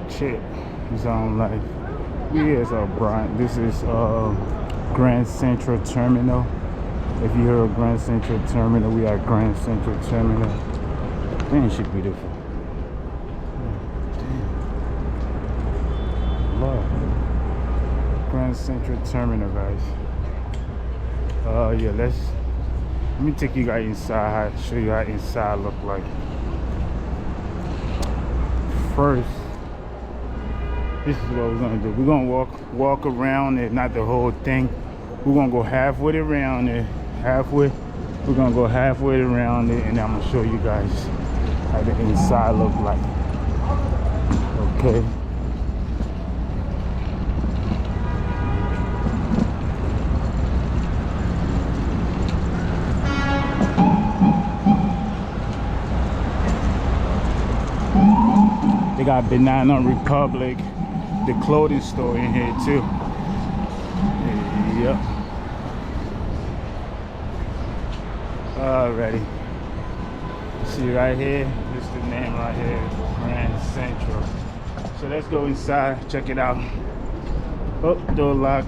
Check Zone Life. Here's Brian. This is Grand Central Terminal. If you hear of Grand Central Terminal, we are Grand Central Terminal. Man, she beautiful. Damn. Lord. Grand Central Terminal, guys. Yeah, let me take you guys inside, show you how inside look like. First, this is what we're gonna do. We're gonna walk around it, not the whole thing. We're gonna go halfway around it. We're gonna go halfway around it, and I'm gonna show you guys how the inside look like. Okay. They got Banana Republic, the clothing store in here too. Yep. Alrighty. See right here, this is the name right here, Grand Central. So let's go inside, check it out. Oh, door lock.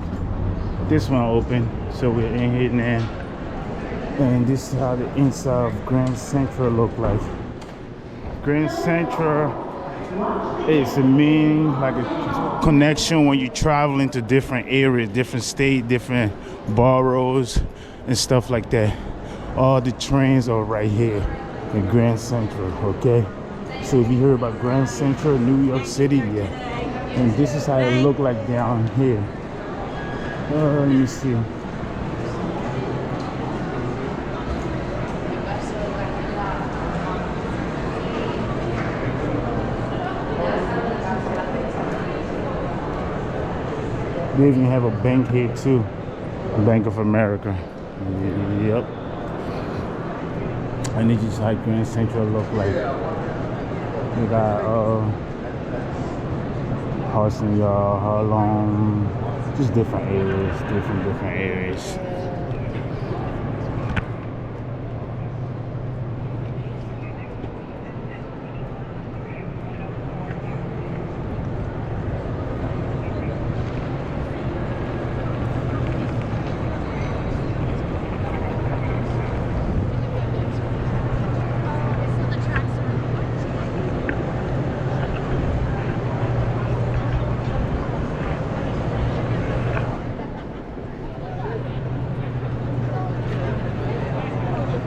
This one open, so we're in here now. And this is how the inside of Grand Central look like. Grand Central is a mean like a connection when you're traveling to different areas, different states, different boroughs and stuff like that. All the trains are right here in Grand Central, okay? So if you heard about Grand Central, New York City, yeah. And this is how it look like down here. Let me see. They even have a bank here too, Bank of America. Yep. And this is how Grand Central look like. We got Hudson Yard, Harlem, just different areas, different areas.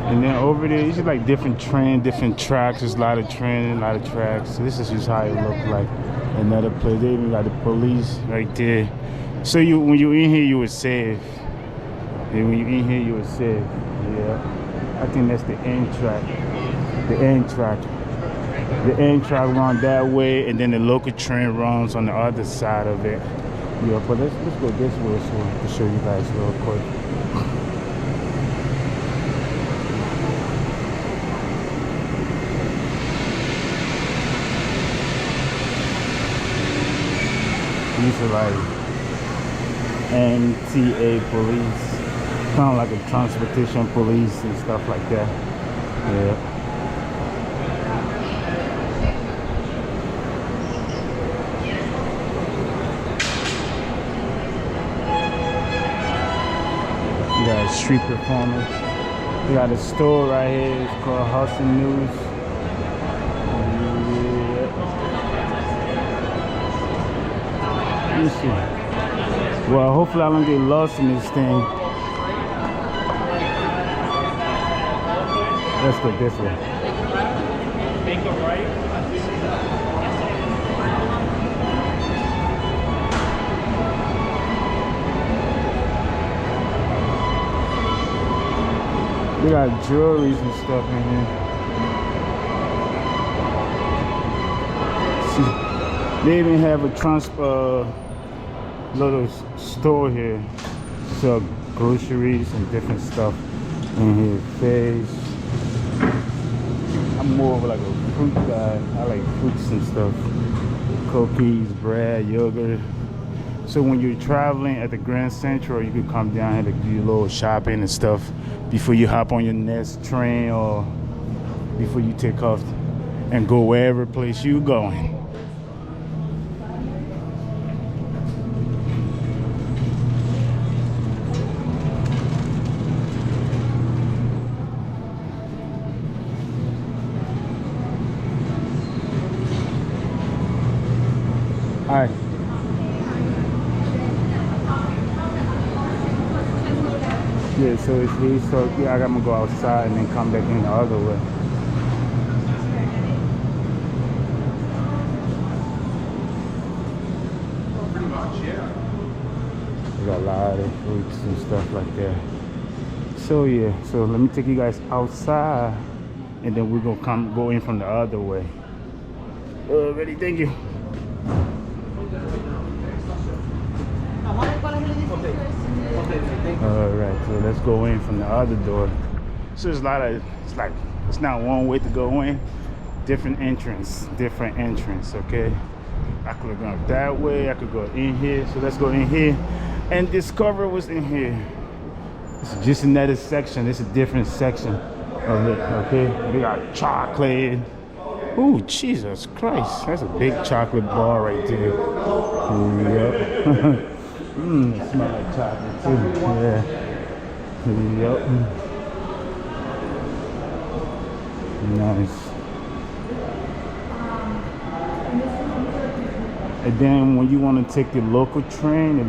And then over there, it's just like different train, different tracks. There's a lot of trains, a lot of tracks. So this is just how it look like. Another place, they even got the police right there. So when you're in here, you were safe. And when you're in here, you were safe. Yeah. I think that's the end track. The end track. The end track runs that way, and then the local train runs on the other side of it. Yeah, but let's go this way so to show you guys real quick. These are like NTA police, kind of like a transportation police and stuff like that. Yeah. You got street performers. We got a store right here. It's called Hudson News. Let me see. Well, hopefully I don't get lost in this thing. Let's go this way. Make a right. We got jewelries and stuff in here. See, they even have a little store here. Sell groceries and different stuff in here. Fish. I'm more of like a fruit guy. I like fruits and stuff. Cookies, bread, yogurt. So when you're traveling at the Grand Central, you can come down here to do your little shopping and stuff before you hop on your next train or before you take off and go wherever place you're going. right. Yeah, so it's here, so yeah, I'm gonna go outside and then come back in the other way. Pretty much, yeah. We got a lot of fruits and stuff like that. So yeah, so let me take you guys outside and then we're gonna go in from the other way. Ready, thank you. Alright, so let's go in from the other door. So there's a lot of, it's not one way to go in. Different entrance, okay? I could go that way, I could go in here. So let's go in here and discover what's in here. It's just another section. It's a different section of it, okay? We got chocolate. Ooh, Jesus Christ. That's a big chocolate bar right there. Yep. It smells like chocolate too. Yeah. Yep. Nice. And then when you want to take the local train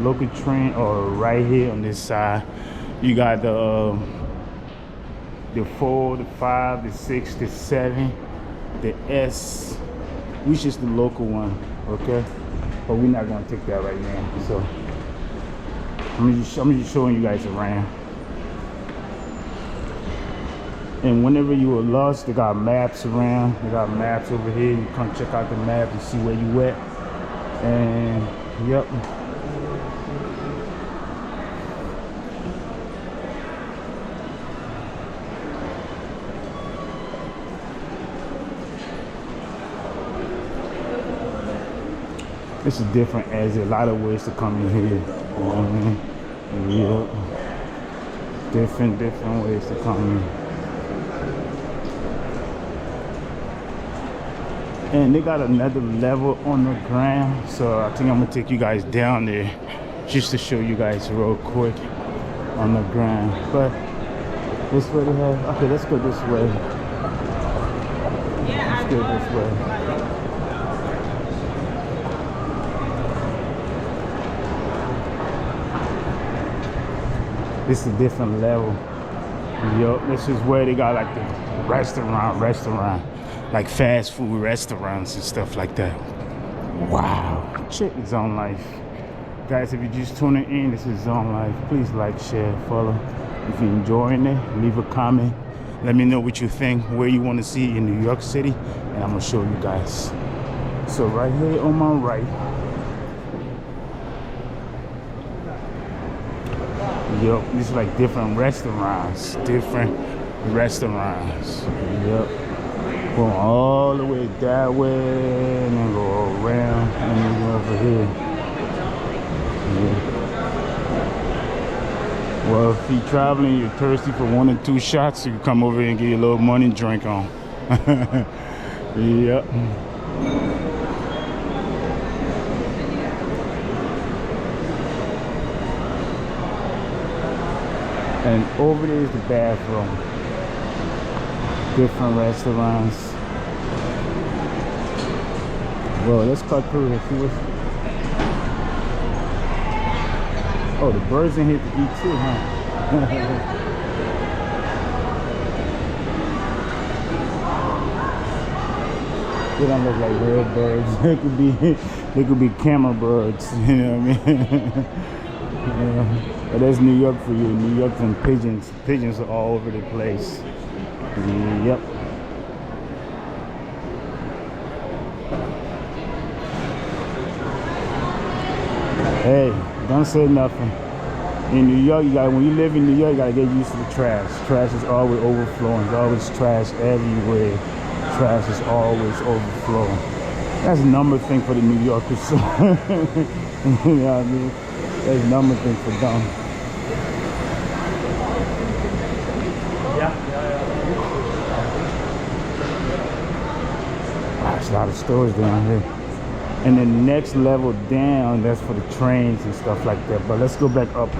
are right here on this side. You got the 4, the 5, the 6, the 7, the S, which is the local one, okay? But we're not gonna take that right now. So I'm just showing you guys around. And whenever you are lost, they got maps around. They got maps over here. You come check out the map and see where you at. And yep. It's a different exit. A lot of ways to come in here. You know what I mean? Yep. Different ways to come in. And they got another level on the ground, so I think I'm gonna take you guys down there just to show you guys real quick on the ground. But this way they have, okay, let's go this way. Let's go this way. This is a different level. Yup, this is where they got like the restaurant. Like fast food restaurants and stuff like that. Wow, check Zone Life. Guys, if you're just tuning in, this is Zone Life. Please like, share, follow. If you're enjoying it, leave a comment. Let me know what you think, where you want to see in New York City, and I'm gonna show you guys. So right here on my right, yup, this is like different restaurants. Yup. Go all the way that way and then go around and then go over here. Yeah. Well, if you're traveling, you're thirsty for 1 or 2 shots, you can come over here and get your little money drink on. Yep. And over there is the bathroom. Different restaurants. Well, let's cut through here. See what's... Oh, the birds in here to eat too, huh? They don't look like real birds. They could be camera birds. You know what I mean? Yeah. But that's New York for you. New York and pigeons. Pigeons are all over the place. Yep. Hey, don't say nothing. In New York, when you live in New York, you gotta get used to the trash. Trash is always overflowing. There's always trash everywhere. Trash is always overflowing. That's a number thing for the New Yorkers. You know what I mean? That's a number thing for them. There's a lot of stores down here. And the next level down, that's for the trains and stuff like that. But let's go back up.